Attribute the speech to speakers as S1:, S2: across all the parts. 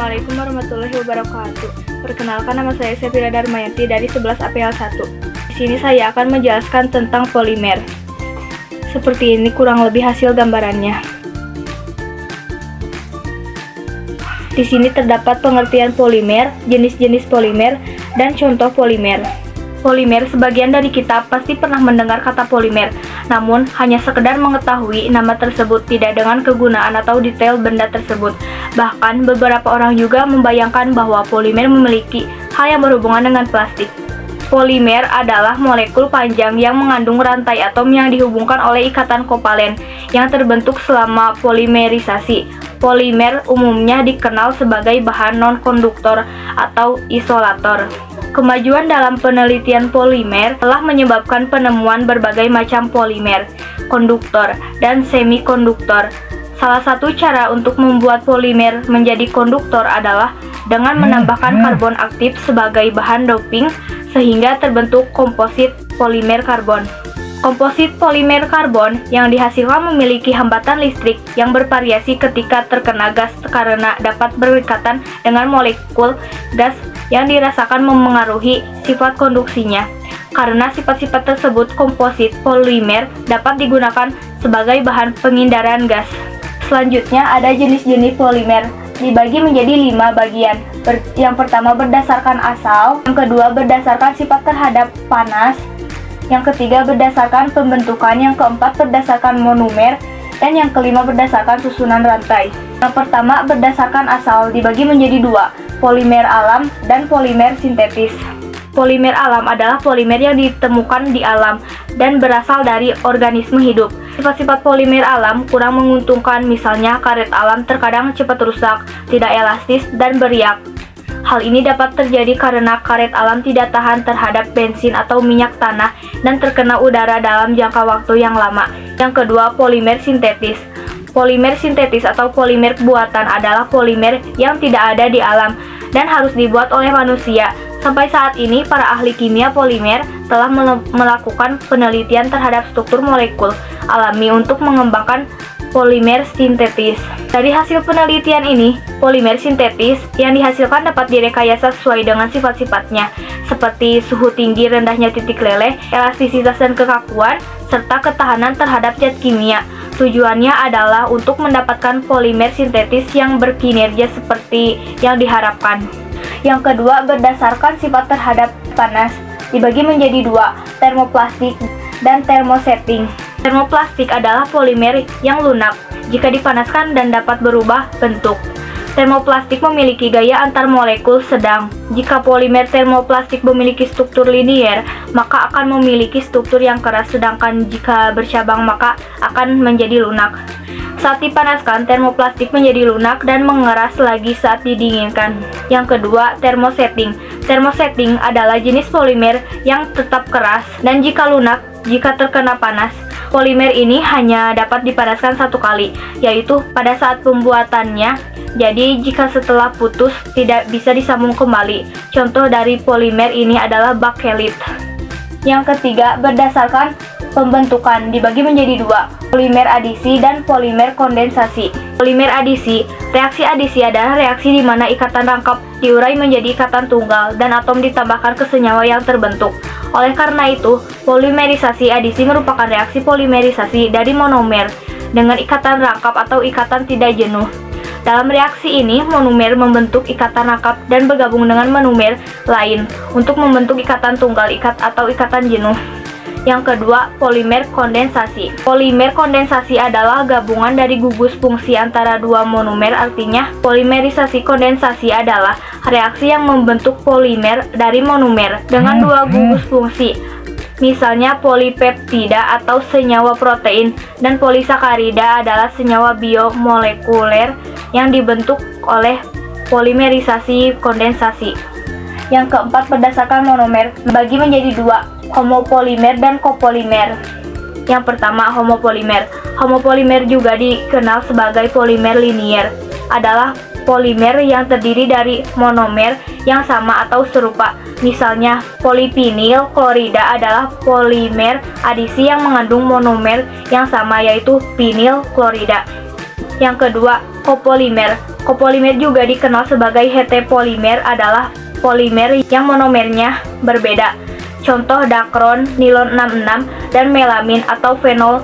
S1: Assalamualaikum warahmatullahi wabarakatuh. Perkenalkan, nama saya Sefira Darmayanti dari 11 APL 1. Di sini saya akan menjelaskan tentang polimer. Seperti ini kurang lebih hasil gambarannya. Di sini terdapat pengertian polimer, jenis-jenis polimer, dan contoh polimer. Polimer, sebagian dari kita pasti pernah mendengar kata polimer, namun hanya sekedar mengetahui nama tersebut, tidak dengan kegunaan atau detail benda tersebut. Bahkan beberapa orang juga membayangkan bahwa polimer memiliki hal yang berhubungan dengan plastik. Polimer adalah molekul panjang yang mengandung rantai atom yang dihubungkan oleh ikatan kovalen yang terbentuk selama polimerisasi. Polimer umumnya dikenal sebagai bahan non-konduktor atau isolator. Kemajuan dalam penelitian polimer telah menyebabkan penemuan berbagai macam polimer, konduktor, dan semikonduktor. Salah satu cara untuk membuat polimer menjadi konduktor adalah dengan menambahkan karbon aktif sebagai bahan doping sehingga terbentuk komposit polimer karbon. Komposit polimer karbon yang dihasilkan memiliki hambatan listrik yang bervariasi ketika terkena gas karena dapat berikatan dengan molekul gas yang dirasakan memengaruhi sifat konduksinya. Karena sifat-sifat tersebut, komposit polimer dapat digunakan sebagai bahan penghindaran gas. Selanjutnya ada jenis-jenis polimer, dibagi menjadi 5 bagian. Yang pertama berdasarkan asal, yang kedua berdasarkan sifat terhadap panas, yang ketiga berdasarkan pembentukan, yang keempat berdasarkan monomer, dan yang kelima berdasarkan susunan rantai. Yang pertama berdasarkan asal, dibagi menjadi 2, polimer alam dan polimer sintetis. Polimer alam adalah polimer yang ditemukan di alam dan berasal dari organisme hidup. Sifat-sifat polimer alam kurang menguntungkan, misalnya karet alam terkadang cepat rusak, tidak elastis, dan beriak. Hal ini dapat terjadi karena karet alam tidak tahan terhadap bensin atau minyak tanah dan terkena udara dalam jangka waktu yang lama. Yang kedua, polimer sintetis. Polimer sintetis atau polimer buatan adalah polimer yang tidak ada di alam dan harus dibuat oleh manusia. Sampai saat ini, para ahli kimia polimer telah melakukan penelitian terhadap struktur molekul alami untuk mengembangkan polimer sintetis. Dari hasil penelitian ini, polimer sintetis yang dihasilkan dapat direkayasa sesuai dengan sifat-sifatnya, seperti suhu tinggi, rendahnya titik leleh, elastisitas dan kekakuan, serta ketahanan terhadap zat kimia. Tujuannya adalah untuk mendapatkan polimer sintetis yang berkinerja seperti yang diharapkan. Yang kedua, berdasarkan sifat terhadap panas, dibagi menjadi 2, termoplastik dan termosetting. Termoplastik adalah polimer yang lunak jika dipanaskan dan dapat berubah bentuk. Termoplastik memiliki gaya antar molekul sedang. Jika polimer termoplastik memiliki struktur linier, maka akan memiliki struktur yang keras, sedangkan jika bercabang maka akan menjadi lunak. Saat dipanaskan, termoplastik menjadi lunak dan mengeras lagi saat didinginkan. Yang kedua, termosetting. Termosetting adalah jenis polimer yang tetap keras dan jika lunak jika terkena panas. Polimer ini hanya dapat dipanaskan 1 kali, yaitu pada saat pembuatannya. Jadi jika setelah putus tidak bisa disambung kembali. Contoh dari polimer ini adalah bakelit. Yang ketiga, berdasarkan pembentukan, dibagi menjadi 2, polimer adisi dan polimer kondensasi. Polimer adisi, reaksi adisi adalah reaksi di mana ikatan rangkap diurai menjadi ikatan tunggal dan atom ditambahkan ke senyawa yang terbentuk. Oleh karena itu, polimerisasi adisi merupakan reaksi polimerisasi dari monomer dengan ikatan rangkap atau ikatan tidak jenuh. Dalam reaksi ini, monomer membentuk ikatan rangkap dan bergabung dengan monomer lain untuk membentuk ikatan tunggal atau ikatan jenuh. Yang kedua, polimer kondensasi. Polimer kondensasi adalah gabungan dari gugus fungsi antara 2 monomer, artinya polimerisasi kondensasi adalah reaksi yang membentuk polimer dari monomer dengan 2 gugus fungsi. Misalnya polipeptida atau senyawa protein dan polisakarida adalah senyawa biomolekuler yang dibentuk oleh polimerisasi kondensasi. Yang keempat, berdasarkan monomer, dibagi menjadi 2, homopolimer dan copolimer. Yang pertama, homopolimer. Homopolimer juga dikenal sebagai polimer linier. Adalah polimer yang terdiri dari monomer yang sama atau serupa. Misalnya, polipinil klorida adalah polimer adisi yang mengandung monomer yang sama, yaitu pinil klorida. Yang kedua, kopolimer. Kopolimer juga dikenal sebagai heteropolimer adalah polimer yang monomernya berbeda. Contoh dakron, nilon 66, dan melamin atau fenol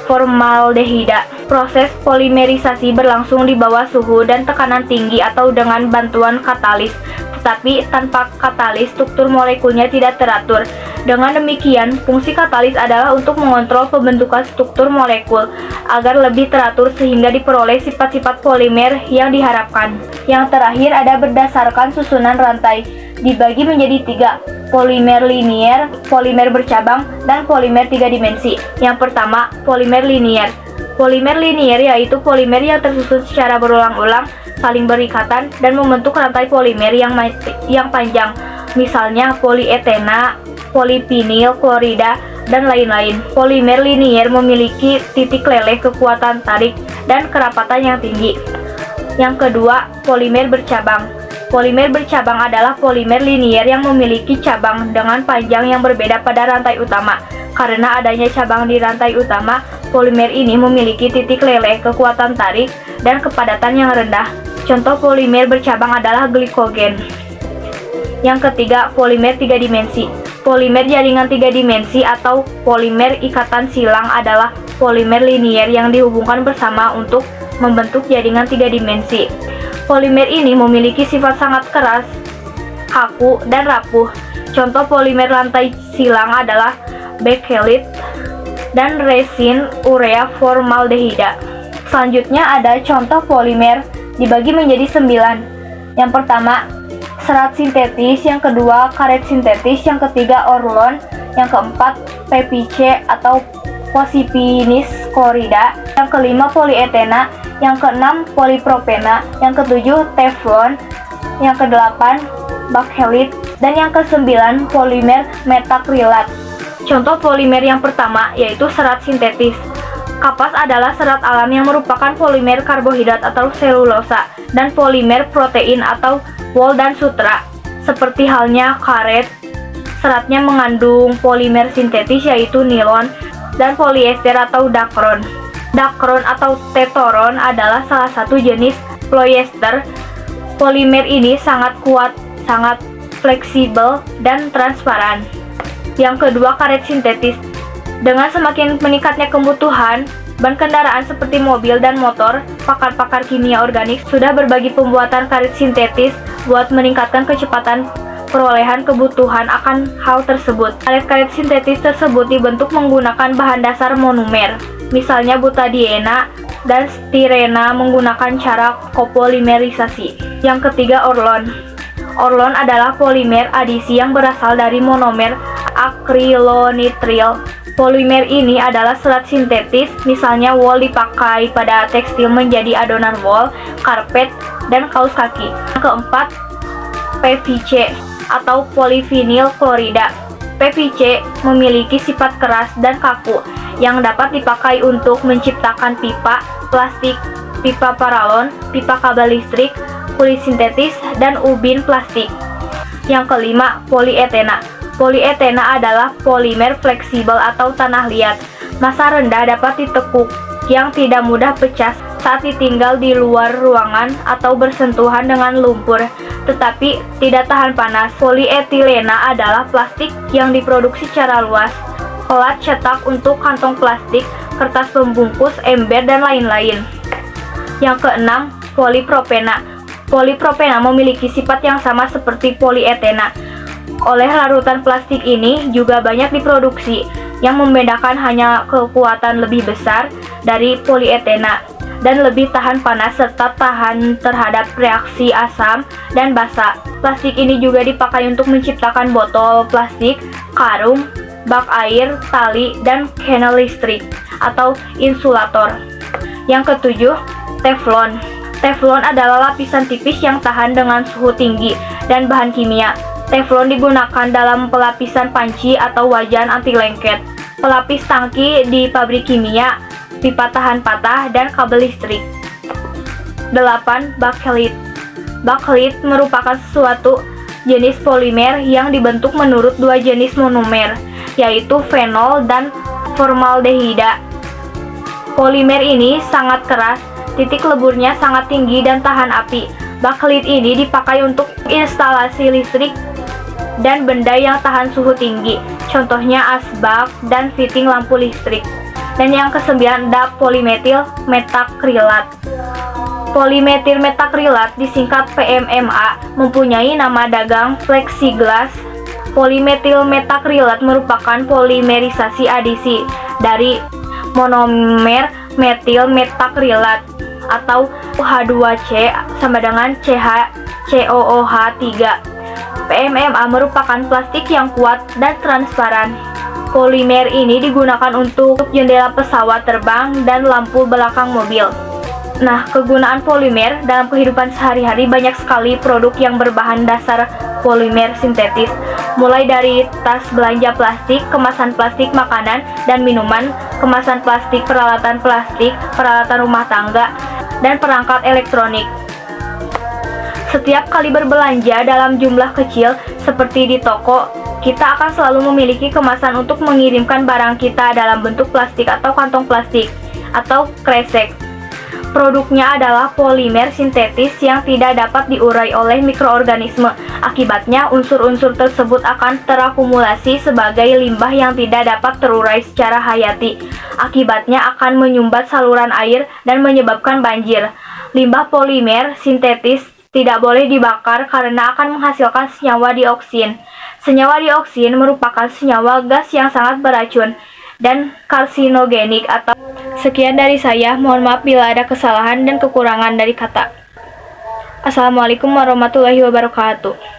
S1: formaldehida. Proses polimerisasi berlangsung di bawah suhu dan tekanan tinggi atau dengan bantuan katalis. Tetapi tanpa katalis, struktur molekulnya tidak teratur. Dengan demikian, fungsi katalis adalah untuk mengontrol pembentukan struktur molekul agar lebih teratur sehingga diperoleh sifat-sifat polimer yang diharapkan. Yang terakhir ada berdasarkan susunan rantai, dibagi menjadi 3, polimer linier, polimer bercabang, dan polimer 3 dimensi. Yang pertama, polimer linier. Polimer linier yaitu polimer yang tersusun secara berulang-ulang, saling berikatan, dan membentuk rantai polimer yang panjang, misalnya polietena, polivinil klorida, dan lain-lain. Polimer linier memiliki titik leleh, kekuatan tarik, dan kerapatan yang tinggi. Yang kedua, polimer bercabang. Polimer bercabang adalah polimer linier yang memiliki cabang dengan panjang yang berbeda pada rantai utama. Karena adanya cabang di rantai utama, polimer ini memiliki titik leleh, kekuatan tarik, dan kepadatan yang rendah. Contoh polimer bercabang adalah glikogen. Yang ketiga, polimer 3 dimensi. Polimer jaringan 3 dimensi atau polimer ikatan silang adalah polimer linier yang dihubungkan bersama untuk membentuk jaringan 3 dimensi. Polimer ini memiliki sifat sangat keras, kaku, dan rapuh. Contoh polimer lantai silang adalah bakelit dan resin urea formaldehida. Selanjutnya ada contoh polimer dibagi menjadi 9. Yang pertama, serat sintetis, yang kedua, karet sintetis, yang ketiga, orlon, yang keempat, PVC atau posifinis klorida, yang kelima, polietena, yang keenam, polipropena, yang ketujuh, teflon, yang kedelapan, bakelit, dan yang kesembilan, polimer metakrilat. Contoh polimer yang pertama yaitu serat sintetis. Kapas adalah serat alam yang merupakan polimer karbohidrat atau selulosa dan polimer protein atau wol dan sutra. Seperti halnya karet, seratnya mengandung polimer sintetis yaitu nilon dan polyester atau dakron. Dakron atau tetoron adalah salah satu jenis polyester. Polimer ini sangat kuat, sangat fleksibel, dan transparan. Yang kedua, karet sintetis. Dengan semakin meningkatnya kebutuhan, ban kendaraan seperti mobil dan motor, pakar-pakar kimia organik sudah berbagi pembuatan karet sintetis buat meningkatkan kecepatan perolehan kebutuhan akan hal tersebut. Karet-karet sintetis tersebut dibentuk menggunakan bahan dasar monomer, misalnya butadiena dan stirena menggunakan cara kopolimerisasi. Yang ketiga, orlon. Orlon adalah polimer adisi yang berasal dari monomer akrilonitril. Polimer ini adalah serat sintetis, misalnya wol dipakai pada tekstil menjadi adonan wol, karpet, dan kaos kaki. Yang keempat, PVC atau polivinil klorida. PVC memiliki sifat keras dan kaku yang dapat dipakai untuk menciptakan pipa plastik, pipa paralon, pipa kabel listrik, kulit sintetis, dan ubin plastik. Yang kelima, polietena. Polietena adalah polimer fleksibel atau tanah liat. Massa rendah dapat ditekuk yang tidak mudah pecah saat ditinggal di luar ruangan atau bersentuhan dengan lumpur, tetapi tidak tahan panas. Polietilena adalah plastik yang diproduksi secara luas. Pelat cetak untuk kantong plastik, kertas pembungkus, ember, dan lain-lain. Yang keenam, polipropena. Polipropena memiliki sifat yang sama seperti polietena. Oleh larutan plastik ini juga banyak diproduksi, yang membedakan hanya kekuatan lebih besar dari polietena dan lebih tahan panas serta tahan terhadap reaksi asam dan basa. Plastik ini juga dipakai untuk menciptakan botol plastik, karung, bak air, tali, dan kernel listrik atau insulator. Yang ketujuh, teflon. Teflon adalah lapisan tipis yang tahan dengan suhu tinggi dan bahan kimia. Teflon digunakan dalam pelapisan panci atau wajan anti lengket, pelapis tangki di pabrik kimia, pipa tahan patah, dan kabel listrik. 8. Bakelit. Bakelit merupakan suatu jenis polimer yang dibentuk menurut dua jenis monomer, yaitu fenol dan formaldehida. Polimer ini sangat keras, Titik leburnya sangat tinggi dan tahan api. Bakelit ini dipakai untuk instalasi listrik dan benda yang tahan suhu tinggi. Contohnya asbak dan fitting lampu listrik. Dan yang kesembilan ada polimetil metakrilat. Polimetil metakrilat disingkat PMMA, mempunyai nama dagang plexiglass. Polimetil metakrilat merupakan polimerisasi adisi dari monomer metil metakrilat atau H2C sama dengan CHCOOH3. PMMA merupakan plastik yang kuat dan transparan. Polimer ini digunakan untuk jendela pesawat terbang dan lampu belakang mobil. Nah, kegunaan polimer dalam kehidupan sehari-hari banyak sekali produk yang berbahan dasar polimer sintetis. Mulai dari tas belanja plastik, kemasan plastik makanan dan minuman, kemasan plastik, peralatan rumah tangga, dan perangkat elektronik. Setiap kali berbelanja dalam jumlah kecil seperti di toko, kita akan selalu memiliki kemasan untuk mengirimkan barang kita dalam bentuk plastik atau kantong plastik atau kresek. Produknya adalah polimer sintetis yang tidak dapat diurai oleh mikroorganisme. Akibatnya, unsur-unsur tersebut akan terakumulasi sebagai limbah yang tidak dapat terurai secara hayati. Akibatnya akan menyumbat saluran air dan menyebabkan banjir. Limbah polimer sintetis tidak boleh dibakar karena akan menghasilkan senyawa dioksin. Senyawa dioksin merupakan senyawa gas yang sangat beracun dan karsinogenik atau. Sekian dari saya, mohon maaf bila ada kesalahan dan kekurangan dari kata. Assalamualaikum warahmatullahi wabarakatuh.